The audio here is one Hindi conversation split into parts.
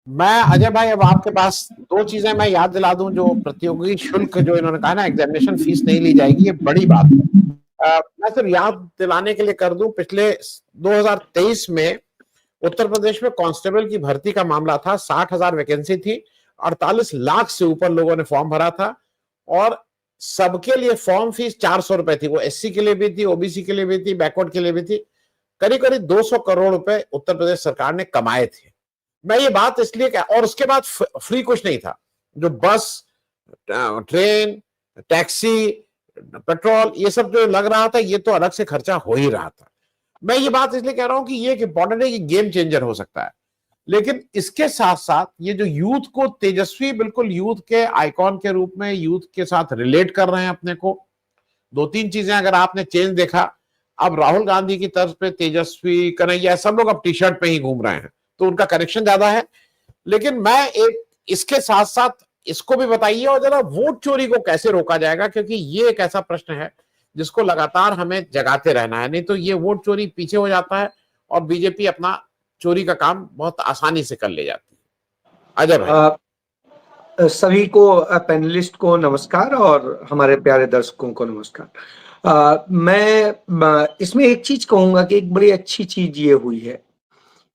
मैं अजय भाई, अब आपके पास दो चीजें मैं याद दिला दूं। जो प्रतियोगी शुल्क जो इन्होंने कहा ना, एग्जामिनेशन फीस नहीं ली जाएगी, ये बड़ी बात है। मैं सिर्फ याद दिलाने के लिए कर दूं, पिछले 2023 में उत्तर प्रदेश में कांस्टेबल की भर्ती का मामला था। 60,000 वैकेंसी थी, 48 लाख से ऊपर लोगों ने फॉर्म भरा था, और सबके लिए फॉर्म फीस 400 रुपए थी। वो एससी के लिए भी थी, ओबीसी के लिए भी थी, बैकवर्ड के लिए भी थी। करीब करीब 200 करोड़ रुपए उत्तर प्रदेश सरकार ने कमाए थे। मैं ये बात इसलिए क्या, और उसके बाद फ्री कुछ नहीं था। जो बस, ट्रेन, टैक्सी, पेट्रोल, ये सब जो लग रहा था, ये तो अलग से खर्चा हो ही रहा था। मैं ये बात इसलिए कह रहा हूं कि ये एक इंपॉर्टेंट है कि गेम चेंजर हो सकता है। लेकिन इसके साथ साथ ये जो यूथ को तेजस्वी बिल्कुल यूथ के आइकॉन के रूप में यूथ के साथ रिलेट कर रहे हैं अपने को। दो तीन चीजें अगर आपने चेंज देखा, अब राहुल गांधी की तर्ज पे तेजस्वी, कन्हैया, सब लोग अब टी शर्ट पे ही घूम रहे हैं, तो उनका करेक्शन ज्यादा है। लेकिन मैं एक इसके साथ साथ इसको भी बताइए, और जरा वोट चोरी को कैसे रोका जाएगा, क्योंकि ये एक ऐसा प्रश्न है जिसको लगातार हमें जगाते रहना है। नहीं तो ये वोट चोरी पीछे हो जाता है और बीजेपी अपना चोरी का काम बहुत आसानी से कर ले जाती है। अजय भाई। सभी को, पैनलिस्ट को नमस्कार और हमारे प्यारे दर्शकों को नमस्कार। मैं इसमें एक चीज कहूंगा कि एक बड़ी अच्छी चीज ये हुई है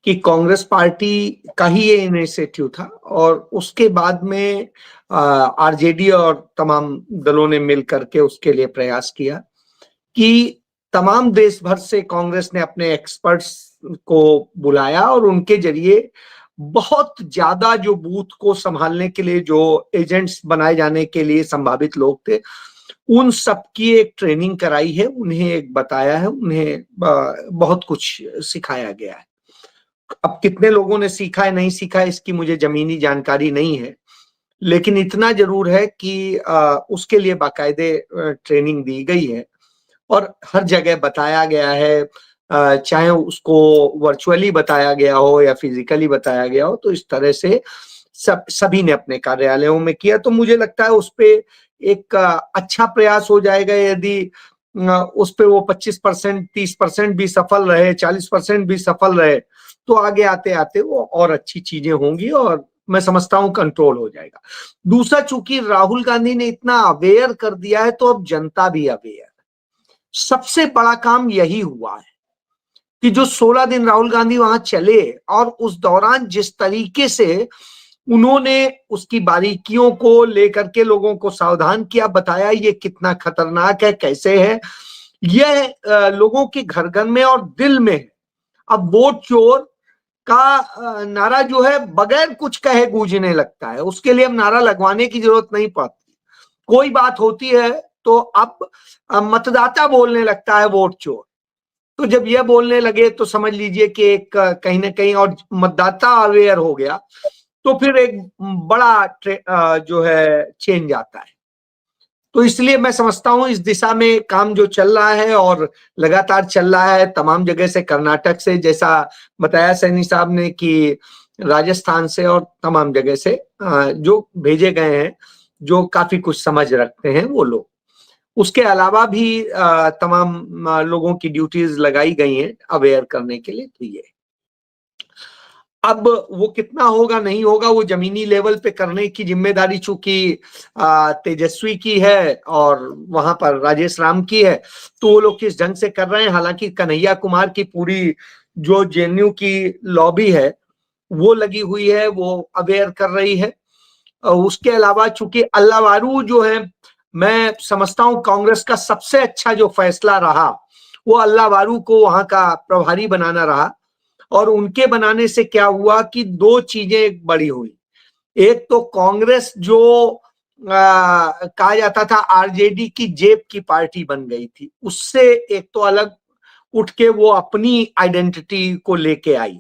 कि कांग्रेस पार्टी का ही ये इनिशिएटिव था और उसके बाद में आरजेडी और तमाम दलों ने मिल करके उसके लिए प्रयास किया कि तमाम देश भर से कांग्रेस ने अपने एक्सपर्ट्स को बुलाया और उनके जरिए बहुत ज्यादा जो बूथ को संभालने के लिए जो एजेंट्स बनाए जाने के लिए संभावित लोग थे, उन सबकी एक ट्रेनिंग कराई है, उन्हें एक बताया है, उन्हें बहुत कुछ सिखाया गया है। अब कितने लोगों ने सीखा है नहीं सीखा है इसकी मुझे जमीनी जानकारी नहीं है, लेकिन इतना जरूर है कि उसके लिए बाकायदे ट्रेनिंग दी गई है और हर जगह बताया गया है। चाहे उसको वर्चुअली बताया गया हो या फिजिकली बताया गया हो, तो इस तरह से सभी ने अपने कार्यालयों में किया। तो मुझे लगता है उस पे एक अच्छा प्रयास हो जाएगा। यदि उस पे वो 25%, 30% भी सफल रहे, 40% भी सफल रहे, तो आगे आते आते वो और अच्छी चीजें होंगी और मैं समझता हूं कंट्रोल हो जाएगा। दूसरा, चूंकि राहुल गांधी ने इतना अवेयर कर दिया है, तो अब जनता भी अवेयर। सबसे बड़ा काम यही हुआ है कि जो 16 दिन राहुल गांधी वहां चले और उस दौरान जिस तरीके से उन्होंने उसकी बारीकियों को लेकर के लोगों को सावधान किया, बताया ये कितना खतरनाक है, कैसे है, यह लोगों के घर घर में और दिल में है। अब वोट चोर का नारा जो है बगैर कुछ कहे गूंजने लगता है, उसके लिए अब नारा लगवाने की जरूरत नहीं पड़ती। कोई बात होती है तो अब मतदाता बोलने लगता है वोट चोर। तो जब यह बोलने लगे तो समझ लीजिए कि एक कहीं ना कहीं और मतदाता अवेयर हो गया, तो फिर एक बड़ा जो है चेंज आता है। तो इसलिए मैं समझता हूं इस दिशा में काम जो चल रहा है और लगातार चल रहा है तमाम जगह से, कर्नाटक से जैसा बताया सैनी साहब ने कि राजस्थान से और तमाम जगह से जो भेजे गए हैं, जो काफी कुछ समझ रखते हैं वो लोग। उसके अलावा भी तमाम लोगों की ड्यूटीज लगाई गई हैं अवेयर करने के लिए। तो ये अब वो कितना होगा नहीं होगा, वो जमीनी लेवल पे करने की जिम्मेदारी चूंकि तेजस्वी की है और वहां पर राजेश राम की है, तो वो लोग किस ढंग से कर रहे हैं। हालांकि कन्हैया कुमार की पूरी जो जेएनयू की लॉबी है वो लगी हुई है, वो अवेयर कर रही है। उसके अलावा चूंकि अल्लावारू जो है, मैं समझता हूं कांग्रेस का सबसे अच्छा जो फैसला रहा वो अल्लावारू को वहां का प्रभारी बनाना रहा। और उनके बनाने से क्या हुआ कि दो चीजें बड़ी हुई। एक तो कांग्रेस जो कहा जाता था आरजेडी की जेब की पार्टी बन गई थी, उससे एक तो अलग उठ के वो अपनी आइडेंटिटी को लेके आई,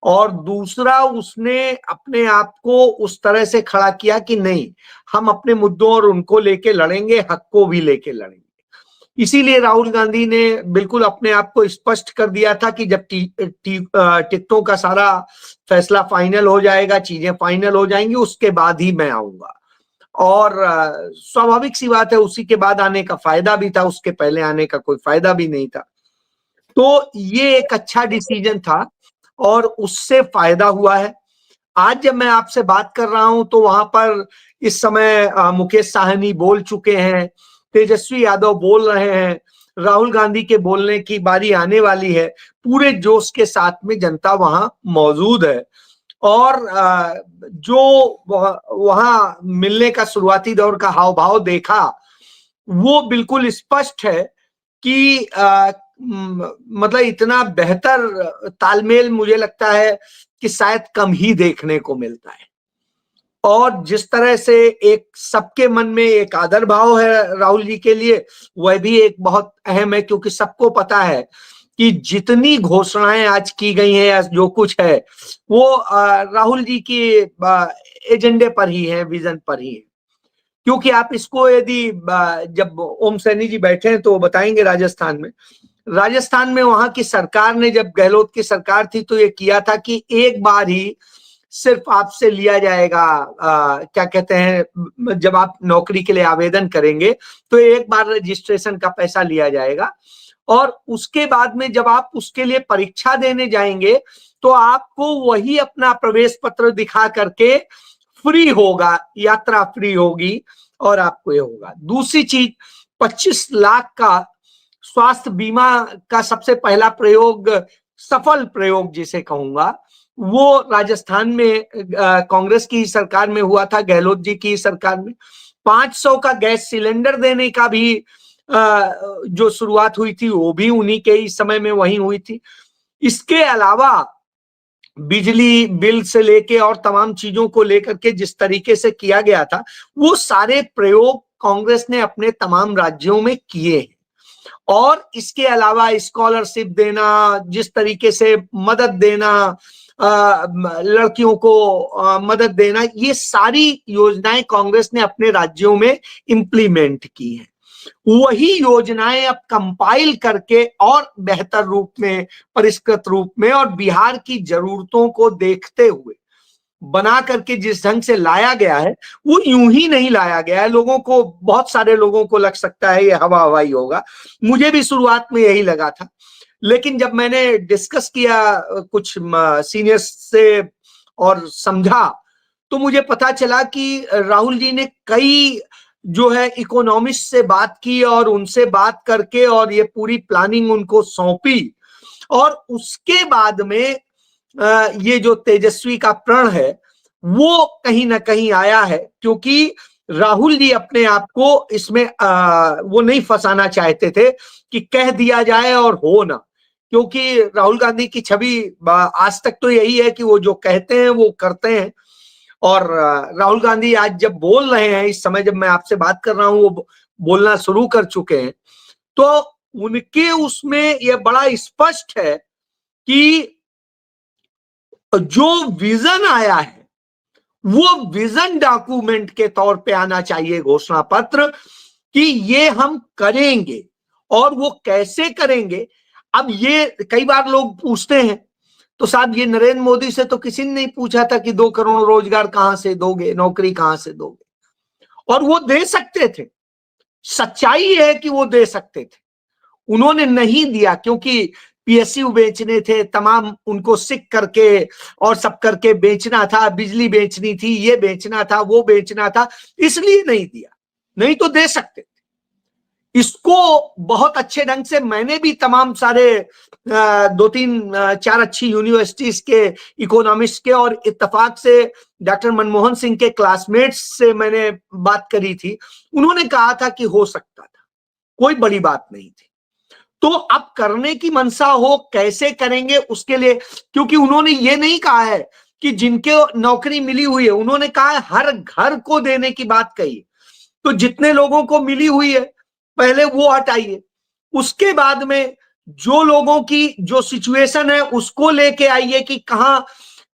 और दूसरा उसने अपने आप को उस तरह से खड़ा किया कि नहीं, हम अपने मुद्दों और उनको लेके लड़ेंगे, हक को भी लेके लड़ेंगे। इसीलिए राहुल गांधी ने बिल्कुल अपने आप को स्पष्ट कर दिया था कि जब टिकटों का सारा फैसला फाइनल हो जाएगा, चीजें फाइनल हो जाएंगी, उसके बाद ही मैं आऊंगा। और स्वाभाविक सी बात है, उसी के बाद आने का फायदा भी था, उसके पहले आने का कोई फायदा भी नहीं था। तो ये एक अच्छा डिसीजन था और उससे फायदा हुआ है। आज जब मैं आपसे बात कर रहा हूं तो वहां पर इस समय मुकेश साहनी बोल चुके हैं, तेजस्वी यादव बोल रहे हैं, राहुल गांधी के बोलने की बारी आने वाली है। पूरे जोश के साथ में जनता वहां मौजूद है और जो वहां मिलने का शुरुआती दौर का हाव भाव देखा वो बिल्कुल स्पष्ट है कि मतलब इतना बेहतर तालमेल मुझे लगता है कि शायद कम ही देखने को मिलता है। और जिस तरह से एक सबके मन में एक आदर भाव है राहुल जी के लिए, वह भी एक बहुत अहम है, क्योंकि सबको पता है कि जितनी घोषणाएं आज की गई हैं या जो कुछ है वो राहुल जी के एजेंडे पर ही है, विजन पर ही है। क्योंकि आप इसको यदि जब ओम सैनी जी बैठे हैं तो वो बताएंगे, राजस्थान में वहां की सरकार ने, जब गहलोत की सरकार थी तो ये किया था कि एक बार ही सिर्फ आपसे लिया जाएगा, क्या कहते हैं, जब आप नौकरी के लिए आवेदन करेंगे तो एक बार रजिस्ट्रेशन का पैसा लिया जाएगा और उसके बाद में जब आप उसके लिए परीक्षा देने जाएंगे तो आपको वही अपना प्रवेश पत्र दिखा करके फ्री होगा, यात्रा फ्री होगी और आपको ये होगा। दूसरी चीज, 25 लाख का स्वास्थ्य बीमा का सबसे पहला प्रयोग, सफल प्रयोग जिसे कहूंगा, वो राजस्थान में कांग्रेस की सरकार में हुआ था, गहलोत जी की सरकार में। 500 का गैस सिलेंडर देने का भी जो शुरुआत हुई थी वो भी उन्हीं के ही समय में वहीं हुई थी। इसके अलावा बिजली बिल से लेके और तमाम चीजों को लेकर के जिस तरीके से किया गया था, वो सारे प्रयोग कांग्रेस ने अपने तमाम राज्यों में किए हैं। और इसके अलावा स्कॉलरशिप देना, जिस तरीके से मदद देना, लड़कियों को मदद देना, ये सारी योजनाएं कांग्रेस ने अपने राज्यों में इंप्लीमेंट की हैं। वही योजनाएं अब कंपाइल करके और बेहतर रूप में, परिष्कृत रूप में और बिहार की जरूरतों को देखते हुए बना करके जिस ढंग से लाया गया है, वो यूं ही नहीं लाया गया है। लोगों को, बहुत सारे लोगों को लग सकता है ये हवा हवाई होगा, मुझे भी शुरुआत में यही लगा था, लेकिन जब मैंने डिस्कस किया कुछ सीनियर्स से और समझा तो मुझे पता चला कि राहुल जी ने कई जो है इकोनॉमिस्ट से बात की और उनसे बात करके और ये पूरी प्लानिंग उनको सौंपी और उसके बाद में ये जो तेजस्वी का प्रण है वो कहीं ना कहीं आया है, क्योंकि राहुल जी अपने आप को इसमें वो नहीं फंसाना चाहते थे कि कह दिया जाए और हो ना, क्योंकि राहुल गांधी की छवि आज तक तो यही है कि वो जो कहते हैं वो करते हैं। और राहुल गांधी आज जब बोल रहे हैं, इस समय जब मैं आपसे बात कर रहा हूं वो बोलना शुरू कर चुके हैं, तो उनके उसमें यह बड़ा स्पष्ट है कि जो विजन आया है वो विजन डॉक्यूमेंट के तौर पे आना चाहिए, घोषणा पत्र, कि ये हम करेंगे और वो कैसे करेंगे। अब ये कई बार लोग पूछते हैं, तो साहब ये नरेंद्र मोदी से तो किसी ने नहीं पूछा था कि 2 करोड़ रोजगार कहां से दोगे, नौकरी कहां से दोगे, और वो दे सकते थे। सच्चाई है कि वो दे सकते थे, उन्होंने नहीं दिया क्योंकि पीएसयू बेचने थे, तमाम उनको सिक करके और सब करके बेचना था, बिजली बेचनी थी, ये बेचना था, वो बेचना था, इसलिए नहीं दिया, नहीं तो दे सकते थे। इसको बहुत अच्छे ढंग से मैंने भी तमाम सारे 2-3-4 अच्छी यूनिवर्सिटीज के इकोनॉमिस्ट के और इत्तेफाक से डॉक्टर मनमोहन सिंह के क्लासमेट्स से मैंने बात करी थी, उन्होंने कहा था कि हो सकता था, कोई बड़ी बात नहीं थी। तो अब करने की मंशा हो, कैसे करेंगे उसके लिए, क्योंकि उन्होंने ये नहीं कहा है कि जिनके नौकरी मिली हुई है, उन्होंने कहा है हर घर को देने की बात कही। तो जितने लोगों को मिली हुई है पहले वो हटाइए, उसके बाद में जो लोगों की जो सिचुएशन है उसको लेके आइए कि कहां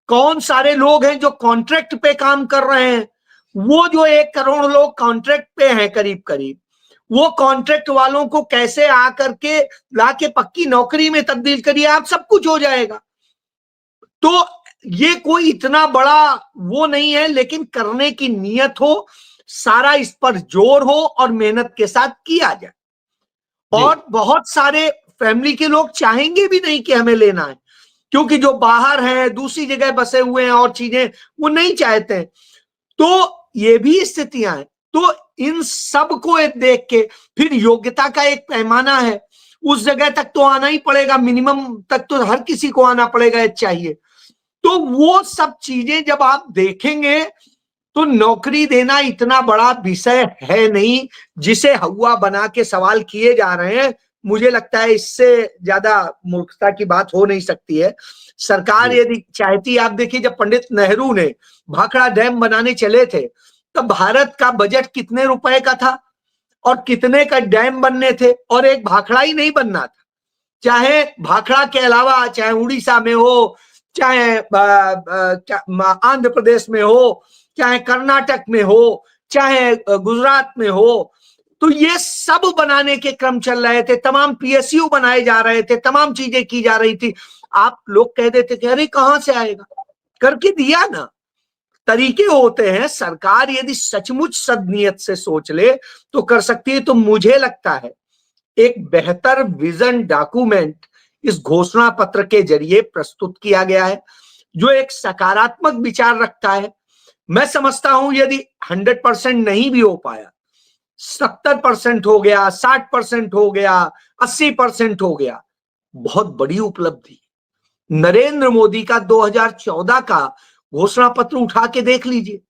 कौन सारे लोग हैं जो कॉन्ट्रैक्ट पे काम कर रहे हैं। वो जो 1 करोड़ लोग कॉन्ट्रैक्ट पे हैं करीब करीब, वो कॉन्ट्रैक्ट वालों को कैसे आकर के लाके पक्की नौकरी में तब्दील करिए, आप सब कुछ हो जाएगा। तो ये कोई इतना बड़ा वो नहीं है, लेकिन करने की नीयत हो, सारा इस पर जोर हो और मेहनत के साथ किया जाए। और बहुत सारे फैमिली के लोग चाहेंगे भी नहीं कि हमें लेना है, क्योंकि जो बाहर है, दूसरी जगह बसे हुए हैं और चीजें वो नहीं चाहते हैं। तो ये भी स्थितियां हैं। तो इन सब को देख के फिर योग्यता का एक पैमाना है, उस जगह तक तो आना ही पड़ेगा, मिनिमम तक तो हर किसी को आना पड़ेगा, चाहिए। तो वो सब चीजें जब आप देखेंगे तो नौकरी देना इतना बड़ा विषय है नहीं जिसे हवा बना के सवाल किए जा रहे हैं। मुझे लगता है इससे ज्यादा मूर्खता की बात हो नहीं सकती है। सरकार यदि चाहती, आप देखिए जब पंडित नेहरू ने भाखड़ा डैम बनाने चले थे तब भारत का बजट कितने रुपए का था और कितने का डैम बनने थे, और एक भाखड़ा ही नहीं बनना था। चाहे भाखड़ा के अलावा चाहे उड़ीसा में हो, चाहे आंध्र प्रदेश में हो, चाहे कर्नाटक में हो, चाहे गुजरात में हो, तो ये सब बनाने के क्रम चल रहे थे, तमाम पीएसयू बनाए जा रहे थे, तमाम चीजें की जा रही थी। आप लोग कह देते कि अरे कहां से आएगा, करके दिया ना। तरीके होते हैं, सरकार यदि सचमुच सदनियत से सोच ले तो कर सकती है। तो मुझे लगता है एक बेहतर विजन डॉक्यूमेंट इस घोषणा पत्र के जरिए प्रस्तुत किया गया है, जो एक सकारात्मक विचार रखता है। मैं समझता हूं यदि 100% नहीं भी हो पाया, 70% हो गया, 60% हो गया, 80% हो गया, बहुत बड़ी उपलब्धि। नरेंद्र मोदी का 2014 का घोषणा पत्र उठा के देख लीजिए,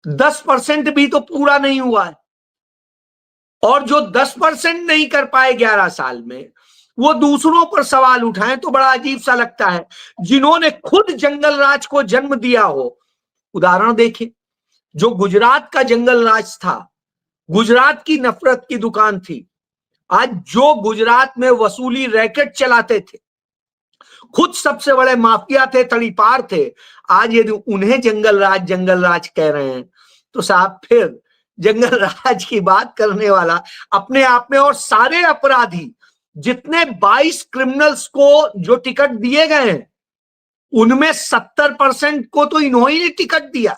10% भी तो पूरा नहीं हुआ है। और जो 10% नहीं कर पाए 11 साल में, वो दूसरों पर सवाल उठाएं तो बड़ा अजीब सा लगता है। जिन्होंने खुद जंगल राज को जन्म दिया हो, उदाहरण देखें, जो गुजरात का जंगल राज था, गुजरात की नफरत की दुकान थी। आज जो गुजरात में वसूली रैकेट चलाते थे, खुद सबसे बड़े माफिया थे, तड़ीपार थे, आज यदि उन्हें जंगल राज कह रहे हैं तो साहब फिर जंगल राज की बात करने वाला अपने आप में, और सारे अपराधी जितने 22 क्रिमिनल्स को जो टिकट दिए गए हैं उनमें 70% को तो इन्होंने ही टिकट दिया।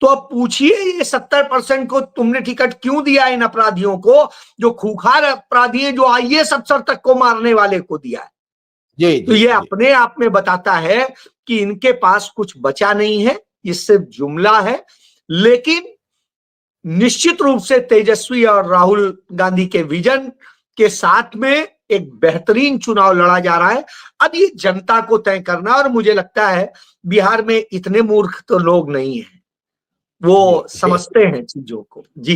तो अब पूछिए ये 70% को तुमने टिकट क्यों दिया इन अपराधियों को, जो खूंखार अपराधी हैं, जो आईएएस अफसर तक को मारने वाले को दिया है। तो ये अपने आप में बताता है कि इनके पास कुछ बचा नहीं है, ये सिर्फ जुमला है। लेकिन निश्चित रूप से तेजस्वी और राहुल गांधी के विजन के साथ में एक बेहतरीन चुनाव लड़ा जा रहा है। अब ये जनता को तय करना, और मुझे लगता है बिहार में इतने मूर्ख तो लोग नहीं हैं, वो समझते हैं चीजों को। जी